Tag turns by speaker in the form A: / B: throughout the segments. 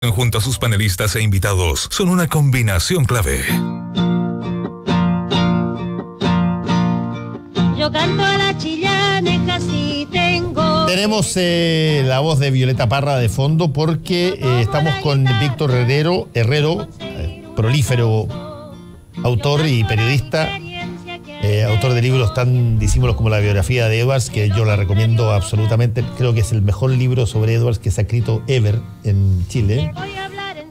A: Junto a sus panelistas e invitados, son una combinación clave.
B: Yo canto a la chillaneja si tengo...
C: Tenemos la voz de Violeta Parra de fondo porque estamos con Víctor Herrero, prolífero autor y periodista, autor de libros tan disímiles como la biografía de Edwards, que yo la recomiendo absolutamente. Creo que es el mejor libro sobre Edwards que se ha escrito ever en Chile.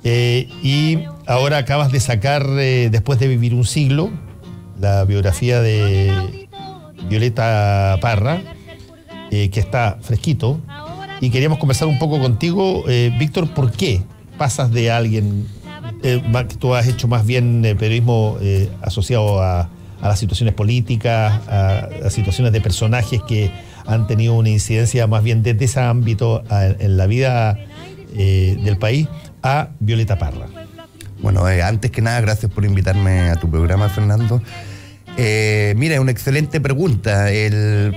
C: Y ahora acabas de sacar, después de vivir un siglo, la biografía de Violeta Parra, que está fresquito. Y queríamos conversar un poco contigo, Víctor, ¿por qué pasas de alguien? Tú has hecho más bien periodismo asociado a las situaciones políticas, a situaciones de personajes que han tenido una incidencia más bien desde ese ámbito en la vida del país, a Violeta Parra.
D: Bueno, antes que nada, gracias por invitarme a tu programa, Fernando. Mira, es una excelente pregunta,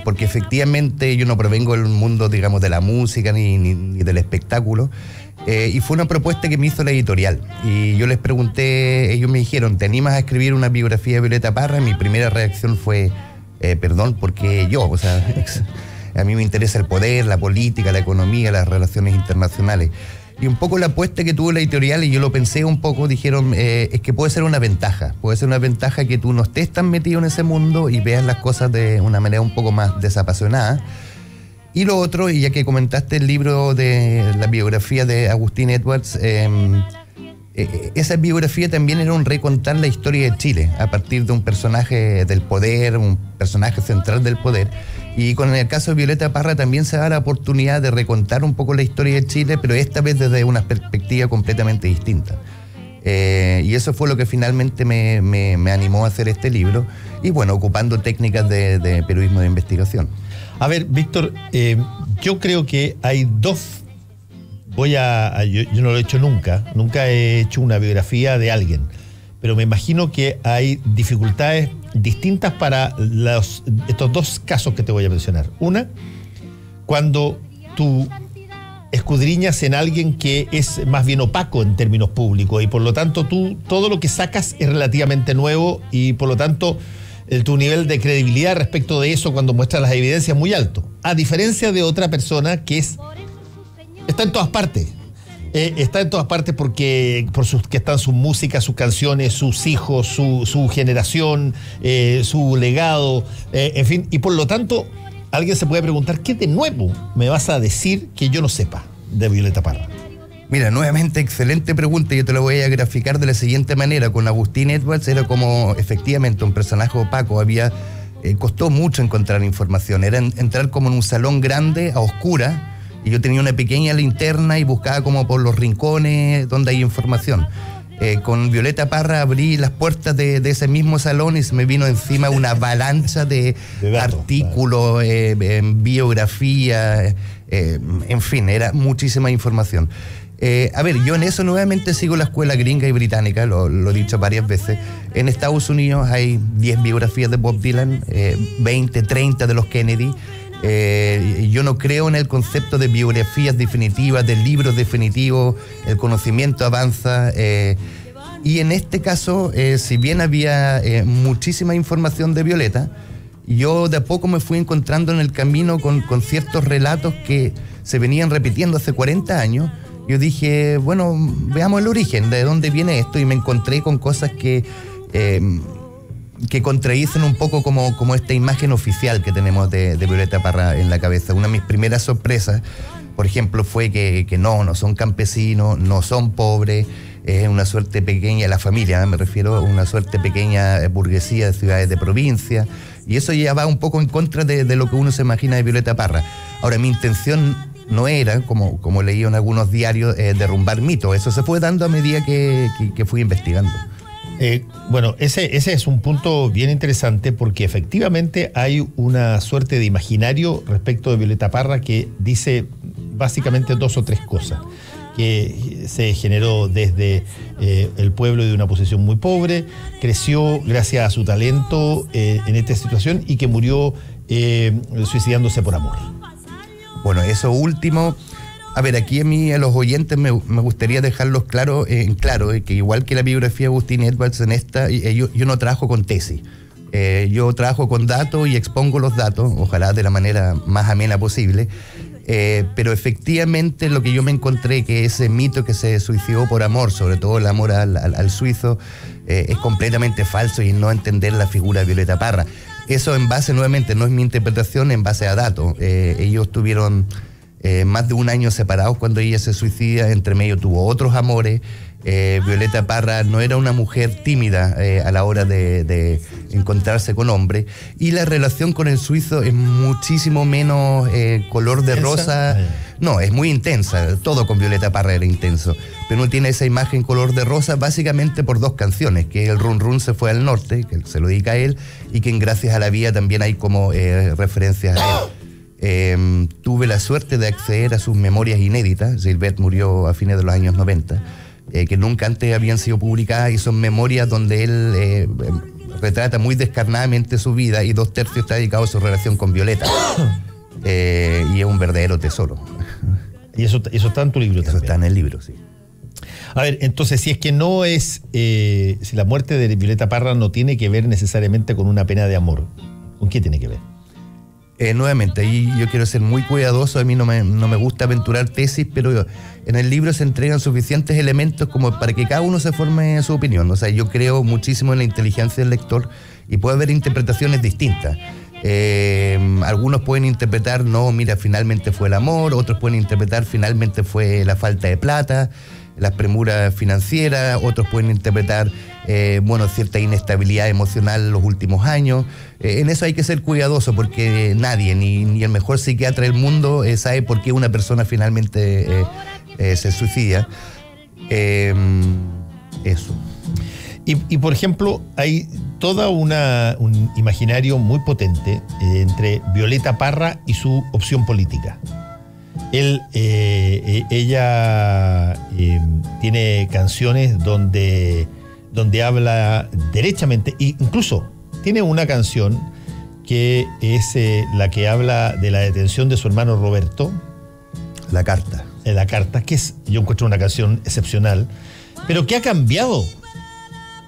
D: porque efectivamente yo no provengo del mundo, digamos, de la música ni del espectáculo. Y fue una propuesta que me hizo la editorial. Y yo les pregunté, ellos me dijeron, ¿te animas a escribir una biografía de Violeta Parra? Y mi primera reacción fue, perdón, porque yo, o sea, a mí me interesa el poder, la política, la economía, las relaciones internacionales. Y un poco la apuesta que tuvo la editorial, y yo lo pensé un poco, dijeron, es que puede ser una ventaja que tú no estés tan metido en ese mundo y veas las cosas de una manera un poco más desapasionada. Y lo otro, y ya que comentaste el libro de la biografía de Agustín Edwards, esa biografía también era un recontar la historia de Chile a partir de un personaje del poder, un personaje central del poder. Y con el caso de Violeta Parra también se da la oportunidad de recontar un poco la historia de Chile, pero esta vez desde una perspectiva completamente distinta. Y eso fue lo que finalmente me animó a hacer este libro, y bueno, ocupando técnicas de periodismo de investigación.
C: A ver, Víctor, yo creo que hay dos... Yo no lo he hecho nunca he hecho una biografía de alguien, pero me imagino que hay dificultades distintas para estos dos casos que te voy a mencionar. Una, cuando tú escudriñas en alguien que es más bien opaco en términos públicos, y por lo tanto todo lo que sacas es relativamente nuevo, y por lo tanto tu nivel de credibilidad respecto de eso cuando muestras las evidencias es muy alto, a diferencia de otra persona que está en todas partes. Está en todas partes porque que están sus músicas, sus canciones, sus hijos, su generación, su legado, en fin. Y por lo tanto, alguien se puede preguntar, ¿qué de nuevo me vas a decir que yo no sepa de Violeta Parra?
D: Mira, nuevamente, excelente pregunta. Yo te lo voy a graficar de la siguiente manera. Con Agustín Edwards era como, efectivamente, un personaje opaco. Costó mucho encontrar información. Era entrar como en un salón grande, a oscuras, y yo tenía una pequeña linterna y buscaba como por los rincones donde hay información. Con Violeta Parra abrí las puertas de ese mismo salón y se me vino encima una avalancha de artículos, biografía, en fin, era muchísima información. A ver, yo en eso nuevamente sigo la escuela gringa y británica, lo he dicho varias veces. En Estados Unidos hay 10 biografías de Bob Dylan, 20, 30 de los Kennedy. Yo no creo en el concepto de biografías definitivas, de libros definitivos. El conocimiento avanza, y en este caso, si bien había muchísima información de Violeta, yo de a poco me fui encontrando en el camino con ciertos relatos que se venían repitiendo hace 40 años. Yo dije, bueno, veamos el origen, de dónde viene esto, y me encontré con cosas que contradicen un poco como esta imagen oficial que tenemos de Violeta Parra en la cabeza. Una de mis primeras sorpresas, por ejemplo, fue que no son campesinos, no son pobres, es una suerte pequeña, la familia, me refiero a una suerte pequeña burguesía de ciudades de provincia, y eso ya va un poco en contra de lo que uno se imagina de Violeta Parra. Ahora, mi intención no era, como leí en algunos diarios, derrumbar mitos. Eso se fue dando a medida que fui investigando.
C: Bueno, ese es un punto bien interesante, porque efectivamente hay una suerte de imaginario respecto de Violeta Parra que dice básicamente dos o tres cosas. Que se generó desde el pueblo de una posición muy pobre, creció gracias a su talento en esta situación, y que murió suicidándose por amor.
D: Bueno, eso último A ver, aquí a los oyentes me gustaría dejarlos claro, que igual que la biografía de Agustín Edwards, en esta, yo no trabajo con tesis. Yo trabajo con datos y expongo los datos, ojalá de la manera más amena posible. Pero efectivamente lo que yo me encontré, que ese mito que se suicidó por amor, sobre todo el amor al suizo, es completamente falso y no entender la figura de Violeta Parra. Eso en base, nuevamente, no es mi interpretación, en base a datos. Ellos tuvieron más de un año separados cuando ella se suicida, entre medio tuvo otros amores. Violeta Parra no era una mujer tímida a la hora de encontrarse con hombres, y la relación con el suizo es muchísimo menos color de rosa. No, es muy intensa. Todo con Violeta Parra era intenso, pero no tiene esa imagen color de rosa básicamente por dos canciones, que el Run Run se fue al norte, que se lo dedica a él, y que en Gracias a la Vida también hay como referencias a él. Tuve la suerte de acceder a sus memorias inéditas. Gilbert murió a fines de los años 90, que nunca antes habían sido publicadas, y son memorias donde él retrata muy descarnadamente su vida, y 2/3 está dedicado a su relación con Violeta. Y es un verdadero tesoro.
C: Y eso está en tu libro también.
D: Eso está en el libro, sí.
C: A ver, entonces, si es que no es, si la muerte de Violeta Parra no tiene que ver necesariamente con una pena de amor, ¿con qué tiene que ver?
D: Nuevamente, ahí yo quiero ser muy cuidadoso. A mí no me gusta aventurar tesis, pero en el libro se entregan suficientes elementos como para que cada uno se forme su opinión. O sea, yo creo muchísimo en la inteligencia del lector y puede haber interpretaciones distintas. Algunos pueden interpretar, no, mira, finalmente fue el amor. Otros pueden interpretar, finalmente fue la falta de plata, las premuras financieras. Otros pueden interpretar, cierta inestabilidad emocional en los últimos años. En eso hay que ser cuidadoso, porque nadie, ni el mejor psiquiatra del mundo, sabe por qué una persona finalmente se suicida. Eso.
C: Y por ejemplo, hay toda un imaginario muy potente entre Violeta Parra y su opción política. Ella tiene canciones donde habla derechamente, e incluso tiene una canción que es la que habla de la detención de su hermano Roberto.
D: La carta.
C: La carta, que yo encuentro una canción excepcional, pero que ha cambiado.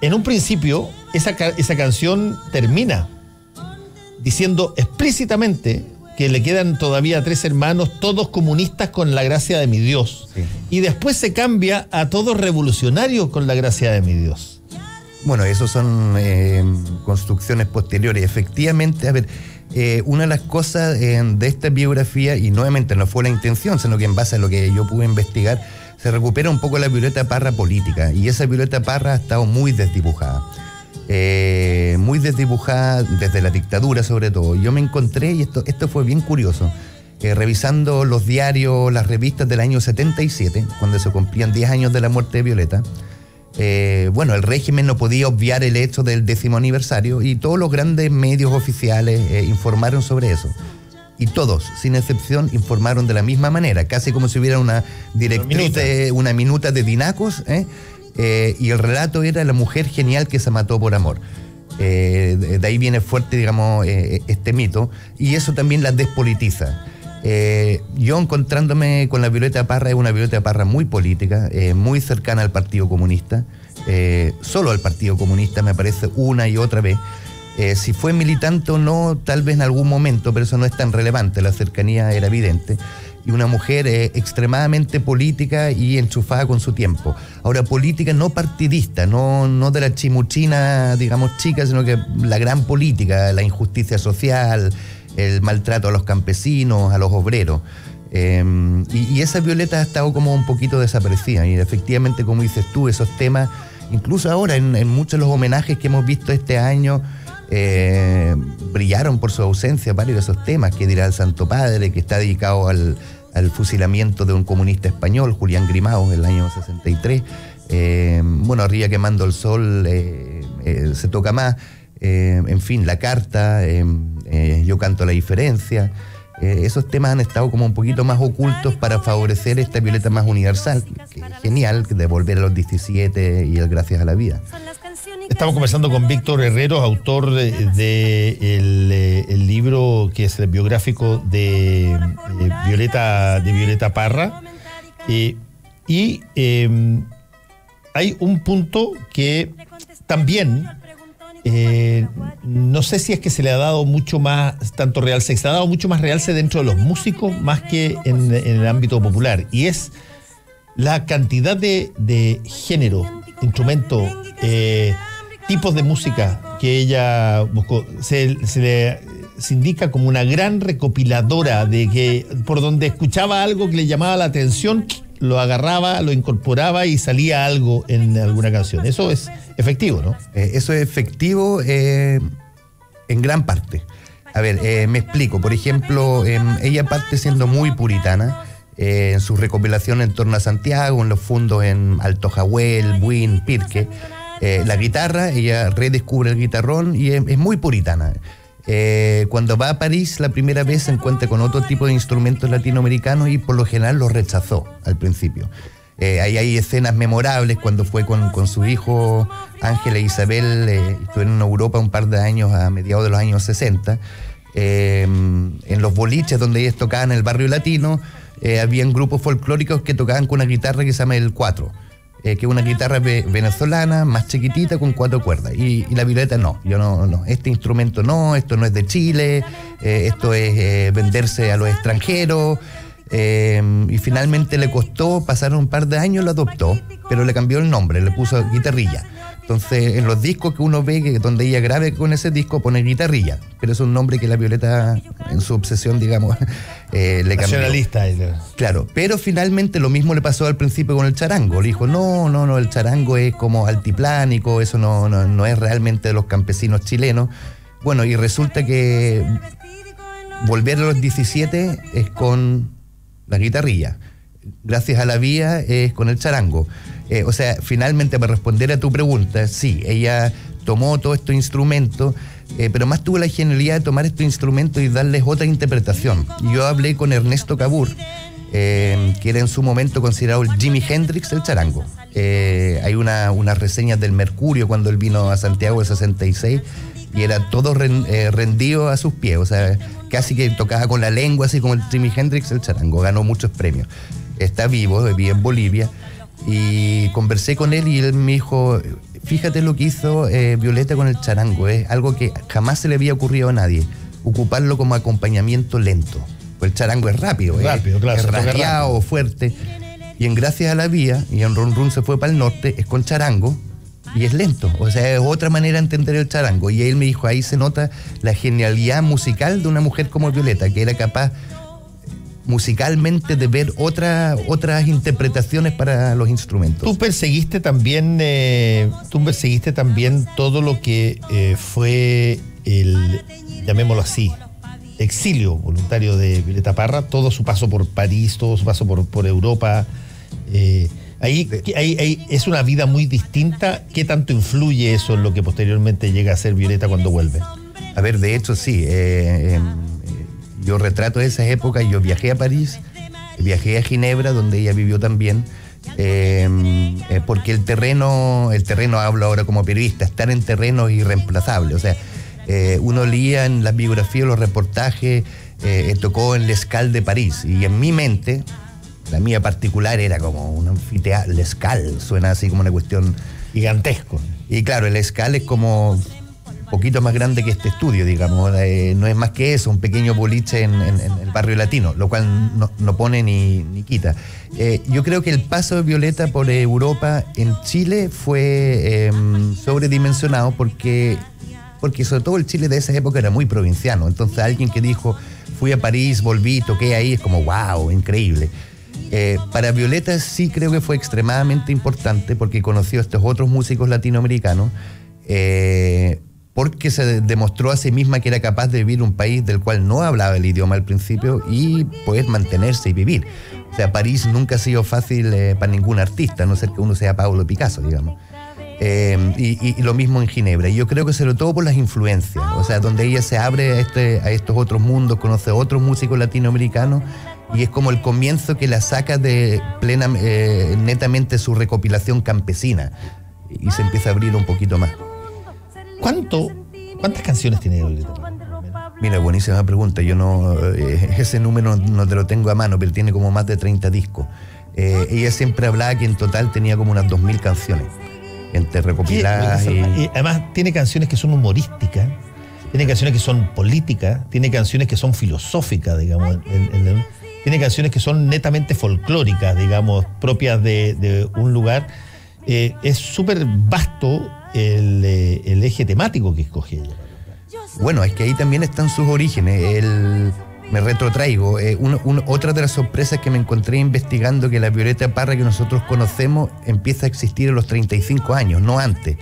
C: En un principio, esa canción termina diciendo explícitamente que le quedan todavía 3 hermanos, todos comunistas con la gracia de mi Dios. Sí. Y después se cambia a todos revolucionarios con la gracia de mi Dios.
D: Bueno, eso son construcciones posteriores. Efectivamente, a ver, una de las cosas de esta biografía, y nuevamente no fue la intención, sino que en base a lo que yo pude investigar, se recupera un poco la Violeta Parra política, y esa Violeta Parra ha estado muy desdibujada. Muy desdibujada desde la dictadura, sobre todo. Yo me encontré, y esto fue bien curioso, revisando los diarios, las revistas del año 77, cuando se cumplían 10 años de la muerte de Violeta. El régimen no podía obviar el hecho del 10º aniversario, y todos los grandes medios oficiales informaron sobre eso. Y todos, sin excepción, informaron de la misma manera, casi como si hubiera una directriz, una minuta de dinacos, y el relato era la mujer genial que se mató por amor. De ahí viene fuerte, digamos, este mito, y eso también la despolitiza. Yo, encontrándome con la Violeta Parra, es una Violeta Parra muy política, muy cercana al Partido Comunista, solo al Partido Comunista, me parece, una y otra vez. Si fue militante o no, tal vez en algún momento, pero eso no es tan relevante, la cercanía era evidente. Y una mujer extremadamente política y enchufada con su tiempo. Ahora, política no partidista, no de la chimuchina, digamos, chica, sino que la gran política, la injusticia social, el maltrato a los campesinos, a los obreros. Y esa Violeta ha estado como un poquito desaparecida. Y efectivamente, como dices tú, esos temas, incluso ahora en muchos de los homenajes que hemos visto este año, brillaron por su ausencia varios de esos temas. ¿Qué dirá el Santo Padre?, que está dedicado al fusilamiento de un comunista español, Julián Grimao, en el año 63. Arriba quemando el sol, se toca más. En fin, la carta, yo canto la diferencia. Esos temas han estado como un poquito más ocultos para favorecer esta Violeta más universal, que es genial, de volver a los 17 y el Gracias a la Vida.
C: Estamos conversando con Víctor Herrero, autor de el libro que es el biográfico de Violeta Parra. Hay un punto que también no sé si es que se le ha dado mucho más, tanto realce, se ha dado mucho más realce dentro de los músicos más que en el ámbito popular, y es la cantidad de género, instrumentos, tipos de música que ella buscó. Se indica como una gran recopiladora de que por donde escuchaba algo que le llamaba la atención, lo agarraba, lo incorporaba y salía algo en alguna canción. Eso es efectivo, ¿no?
D: Eso es efectivo en gran parte. A ver, me explico. Por ejemplo, ella parte siendo muy puritana en su recopilación en torno a Santiago, en los fundos en Alto Jahuel, Buin, Pirque. La guitarra, ella redescubre el guitarrón y es muy puritana. Cuando va a París la primera vez se encuentra con otro tipo de instrumentos latinoamericanos y por lo general los rechazó al principio. Ahí hay escenas memorables cuando fue con su hijo Ángel e Isabel, estuvieron en Europa un par de años a mediados de los años 60. En los boliches donde ellos tocaban en el barrio latino, habían grupos folclóricos que tocaban con una guitarra que se llama el 4. Que es una guitarra venezolana, más chiquitita, con 4 cuerdas. Y la Violeta no, este instrumento no, esto no es de Chile, esto es venderse a los extranjeros. Y finalmente le costó, pasaron un par de años, lo adoptó, pero le cambió el nombre, le puso Guitarrilla. Entonces, en los discos que uno ve, donde ella grabe con ese disco, pone Guitarrilla, pero es un nombre que la Violeta, en su obsesión, digamos, le cambió.
C: Nacionalista.
D: Claro, pero finalmente lo mismo le pasó al principio con el charango. Le dijo, no, el charango es como altiplánico, eso no es realmente de los campesinos chilenos. Bueno, y resulta que volver a los 17 es con la guitarrilla. Gracias a la vía es con el charango. O sea, finalmente, para responder a tu pregunta, sí, ella tomó todos estos instrumentos, pero más tuvo la genialidad de tomar estos instrumentos y darles otra interpretación. Yo hablé con Ernesto Cabur, que era en su momento considerado el Jimi Hendrix del charango. Hay unas reseñas del Mercurio cuando él vino a Santiago en 66 y era todo rendido a sus pies, o sea, casi que tocaba con la lengua, así como el Jimi Hendrix del charango. Ganó muchos premios. Está vivo, vive en Bolivia. Y conversé con él y él me dijo, fíjate lo que hizo Violeta con el charango, es algo que jamás se le había ocurrido a nadie, ocuparlo como acompañamiento lento. Pues el charango es rápido,
C: claro,
D: es rasgueado, fuerte. Y en Gracias a la Vía, y en Ron Run se fue para el norte, es con charango y es lento. O sea, es otra manera de entender el charango. Y él me dijo, ahí se nota la genialidad musical de una mujer como Violeta, que era capaz musicalmente de ver otras interpretaciones para los instrumentos.
C: Tú perseguiste también todo lo que fue el, llamémoslo así, exilio voluntario de Violeta Parra, todo su paso por París, todo su paso por Europa. Ahí es una vida muy distinta. ¿Qué tanto influye eso en lo que posteriormente llega a ser Violeta cuando vuelve?
D: A ver, de hecho sí. Yo retrato esas épocas. Yo viajé a París, viajé a Ginebra, donde ella vivió también, porque el terreno, hablo ahora como periodista, estar en terreno es irreemplazable. O sea, uno leía en las biografías, los reportajes, tocó en l'Escale de París, y en mi mente, la mía particular, era como un anfiteatro. l'Escale suena así como una cuestión
C: gigantesco.
D: Y claro, el l'Escale es como poquito más grande que este estudio, digamos, no es más que eso, un pequeño boliche en el barrio latino, lo cual no pone ni quita. Yo creo que el paso de Violeta por Europa en Chile fue sobredimensionado porque sobre todo el Chile de esa época era muy provinciano. Entonces alguien que dijo, fui a París, volví, toqué ahí, es como wow, increíble. Para Violeta sí creo que fue extremadamente importante porque conoció a estos otros músicos latinoamericanos, porque se demostró a sí misma que era capaz de vivir en un país del cual no hablaba el idioma al principio y poder mantenerse y vivir. O sea, París nunca ha sido fácil para ningún artista, a no ser que uno sea Pablo Picasso, digamos. Y lo mismo en Ginebra. Y yo creo que sobre todo por las influencias, o sea, donde ella se abre a estos otros mundos, conoce a otros músicos latinoamericanos, y es como el comienzo que la saca de netamente su recopilación campesina, y se empieza a abrir un poquito más.
C: ¿Cuántas canciones tiene Violeta?
D: Mira, buenísima pregunta. Yo ese número no te lo tengo a mano, pero tiene como más de 30 discos. Ella siempre hablaba que en total tenía como unas 2000 canciones, entre recopiladas
C: y además tiene canciones que son humorísticas, tiene canciones que son políticas, tiene canciones que son filosóficas, digamos, tiene canciones que son netamente folclóricas, digamos, propias de un lugar. Es súper vasto el eje temático que escoge ella.
D: Bueno, es que ahí también están sus orígenes. Me retrotraigo. Otra de las sorpresas que me encontré investigando, que la Violeta Parra que nosotros conocemos empieza a existir a los 35 años, no antes.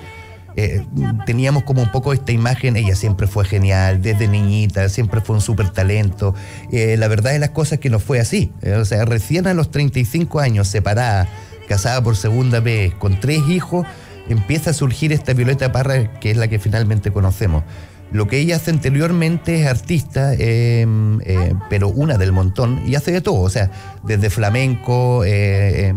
D: Teníamos como un poco esta imagen, ella siempre fue genial, desde niñita, siempre fue un súper talento. La verdad de las cosas es que no fue así. O sea, recién a los 35 años, separada, casada por segunda vez, con 3 hijos, empieza a surgir esta Violeta Parra que es la que finalmente conocemos. Lo que ella hace anteriormente es artista, pero una del montón, y hace de todo, o sea, desde flamenco,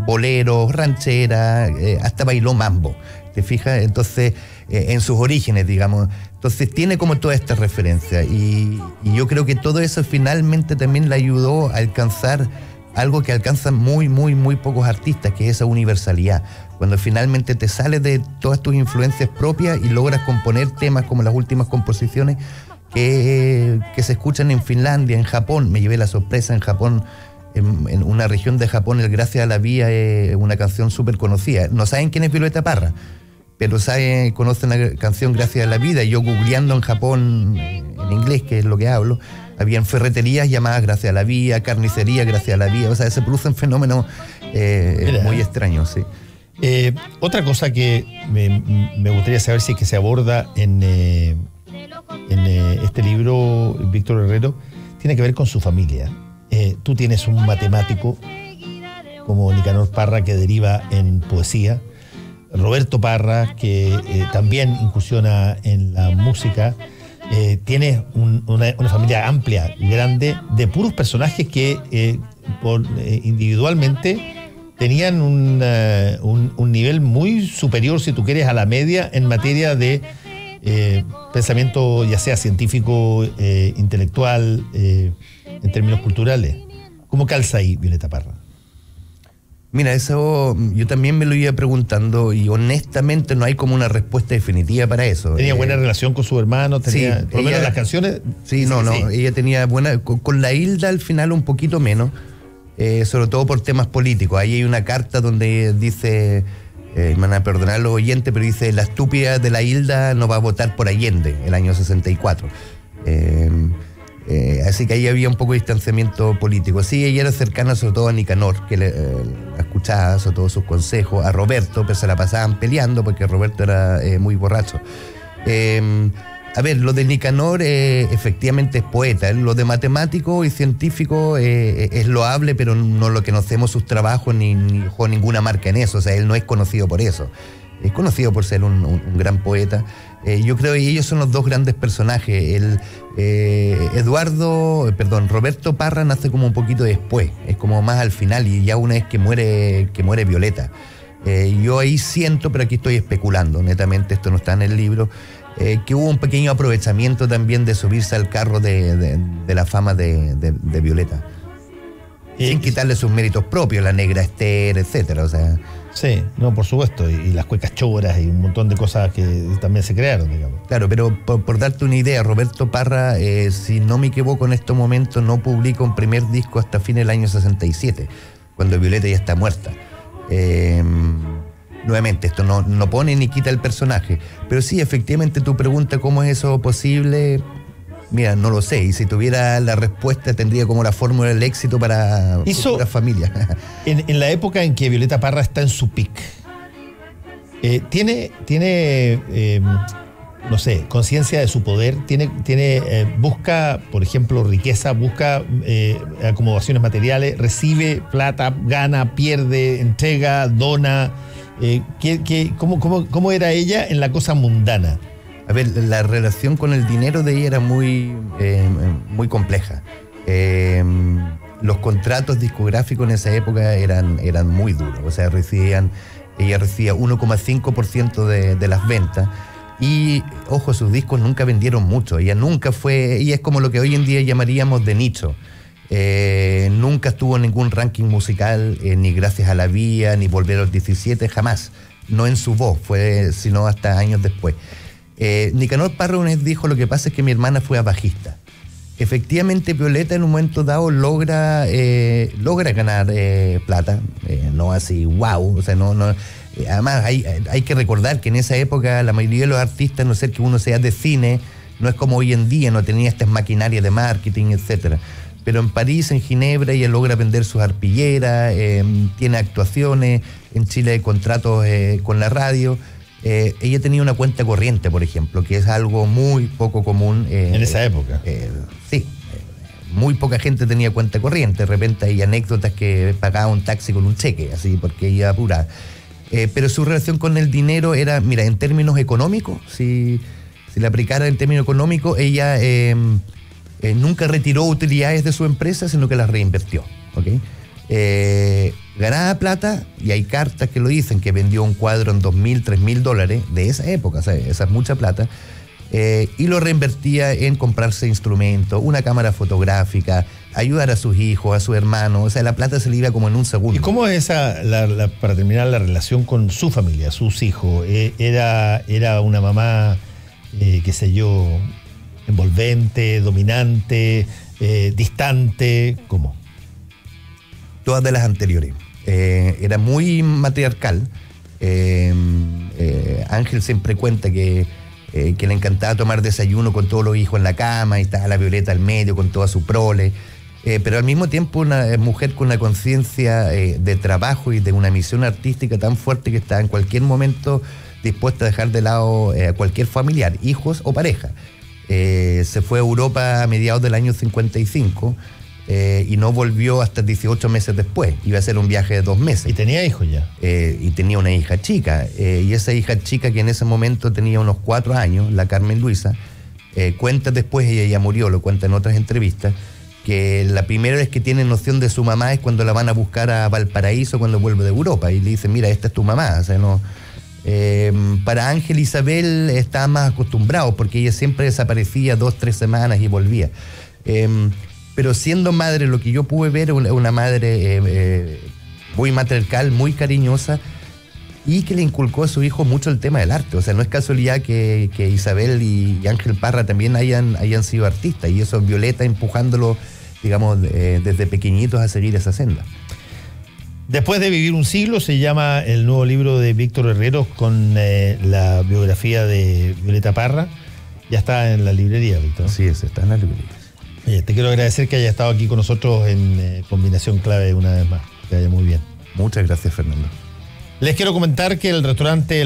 D: boleros, ranchera, hasta bailó mambo, ¿te fijas? Entonces, en sus orígenes, digamos, entonces tiene como toda esta referencia, y yo creo que todo eso finalmente también le ayudó a alcanzar algo que alcanzan muy, muy, muy pocos artistas, que es esa universalidad. Cuando finalmente te sales de todas tus influencias propias y logras componer temas como las últimas composiciones que se escuchan en Finlandia, en Japón. Me llevé la sorpresa en Japón, en una región de Japón, el Gracias a la Vida es una canción súper conocida. No saben quién es Violeta Parra, pero conocen la canción Gracias a la Vida. Y yo googleando en Japón, en inglés, que es lo que hablo, habían ferreterías llamadas Gracias a la Vida, carnicería Gracias a la Vida. O sea, se producen fenómenos muy extraños, sí.
C: Otra cosa que me gustaría saber si es que se aborda en este libro, Víctor Herrero, tiene que ver con su familia. Tú tienes un matemático como Nicanor Parra que deriva en poesía, Roberto Parra que también incursiona en la música. Tienes una familia amplia, grande, de puros personajes que individualmente tenían un nivel muy superior, si tú quieres, a la media en materia de pensamiento, ya sea científico, intelectual, en términos culturales. ¿Cómo calza ahí Violeta Parra?
D: Mira, eso yo también me lo iba preguntando y honestamente no hay como una respuesta definitiva para eso.
C: ¿Tenía buena relación con su hermano? ¿Tenía,
D: sí,
C: por lo menos las canciones?
D: Sí, no, ella tenía buena... Con la Hilda al final un poquito menos, sobre todo por temas políticos. Ahí hay una carta donde dice, me van a perdonar los oyentes, pero dice, la estúpida de la Hilda no va a votar por Allende, el año 64. Así que ahí había un poco de distanciamiento político. Sí, ella era cercana sobre todo a Nicanor, que la escuchaba, sobre todo sus consejos, a Roberto, pero se la pasaban peleando porque Roberto era muy borracho. A ver, lo de Nicanor efectivamente es poeta, lo de matemático y científico es loable, pero no lo que conocemos sus trabajos ni dejó ninguna marca en eso, o sea, él no es conocido por eso. Es conocido por ser un gran poeta. Yo creo que ellos son los dos grandes personajes. Roberto Parra nace como un poquito después, es como más al final y ya una vez que muere Violeta. Yo ahí siento, pero aquí estoy especulando, netamente esto no está en el libro, que hubo un pequeño aprovechamiento también de subirse al carro de la fama de Violeta. Sin quitarle sus méritos propios, la Negra Esther, etcétera, o sea...
C: Sí, no, por supuesto, y las cuecas choras y un montón de cosas que también se crearon, digamos.
D: Claro, pero por darte una idea, Roberto Parra, si no me equivoco en estos momentos, no publica un primer disco hasta fin del año 67, cuando Violeta ya está muerta. Nuevamente, esto no pone ni quita el personaje, pero sí, efectivamente, tu pregunta, ¿cómo es eso posible? Mira, no lo sé, y si tuviera la respuesta tendría como la fórmula del éxito para la familia.
C: En la época en que Violeta Parra está en su pic, tiene no sé, conciencia de su poder, busca, por ejemplo, riqueza, busca acomodaciones materiales, recibe plata, gana, pierde, entrega, dona. ¿Cómo era ella en la cosa mundana?
D: A ver, la relación con el dinero de ella era muy compleja. Los contratos discográficos en esa época eran muy duros. O sea, ella recibía 1,5% de las ventas. Y, ojo, sus discos nunca vendieron mucho. Ella es como lo que hoy en día llamaríamos de nicho. Nunca estuvo en ningún ranking musical, ni Gracias a la Vía, ni Volver a los 17, jamás. No en su voz, fue sino hasta años después. Nicanor Parra una vez dijo: lo que pasa es que mi hermana fue bajista. Efectivamente, Violeta en un momento dado logra ganar plata, no así wow, o sea, no. Además hay que recordar que en esa época la mayoría de los artistas, no ser que uno sea de cine, no es como hoy en día, no tenía estas maquinarias de marketing, etcétera. Pero en París, en Ginebra, ella logra vender sus arpilleras, tiene actuaciones, en Chile hay contratos con la radio. Ella tenía una cuenta corriente, por ejemplo, que es algo muy poco común.
C: En esa época.
D: Sí, muy poca gente tenía cuenta corriente. De repente hay anécdotas que pagaba un taxi con un cheque, así, porque ella apuraba. Pero su relación con el dinero era, mira, en términos económicos, si la aplicara en términos económicos, ella nunca retiró utilidades de su empresa, sino que las reinvirtió, ¿ok? Ganaba plata, y hay cartas que lo dicen, que vendió un cuadro en $2,000, $3,000 de esa época, o sea, esa es mucha plata, y lo reinvertía en comprarse instrumentos, una cámara fotográfica, ayudar a sus hijos, a sus hermanos, o sea, la plata se le iba como en un segundo.
C: ¿Y cómo es para terminar, la relación con su familia, sus hijos? ¿Era una mamá, qué sé yo, envolvente, dominante, distante? ¿Cómo?
D: Todas de las anteriores. Era muy matriarcal. Ángel siempre cuenta que le encantaba tomar desayuno con todos los hijos en la cama, y estaba la Violeta al medio con toda su prole. Pero al mismo tiempo una mujer con una conciencia de trabajo y de una misión artística tan fuerte, que estaba en cualquier momento dispuesta a dejar de lado a cualquier familiar, hijos o pareja. Se fue a Europa a mediados del año 55. Y no volvió hasta 18 meses después. Iba a hacer un viaje de 2 meses.
C: ¿Y tenía hijos ya?
D: Y tenía una hija chica. Y esa hija chica, que en ese momento tenía unos 4 años, la Carmen Luisa, cuenta después, ella ya murió, lo cuenta en otras entrevistas, que la primera vez que tiene noción de su mamá es cuando la van a buscar a Valparaíso cuando vuelve de Europa. Y le dicen: mira, esta es tu mamá. O sea, no. Para Ángel, Isabel estaba más acostumbrado, porque ella siempre desaparecía 2, 3 semanas y volvía. Pero siendo madre, lo que yo pude ver, una madre muy matriarcal, muy cariñosa, y que le inculcó a su hijo mucho el tema del arte. O sea, no es casualidad que Isabel y Ángel Parra también hayan sido artistas, y eso Violeta empujándolo, digamos, desde pequeñitos a seguir esa senda.
C: Después de vivir un siglo, se llama el nuevo libro de Víctor Herrero, con la biografía de Violeta Parra. Ya está en la librería, Víctor.
D: Sí, está en la librería.
C: Te quiero agradecer que haya estado aquí con nosotros en Combinación Clave una vez más. Que vaya muy bien.
D: Muchas gracias, Fernando.
C: Les quiero comentar que el restaurante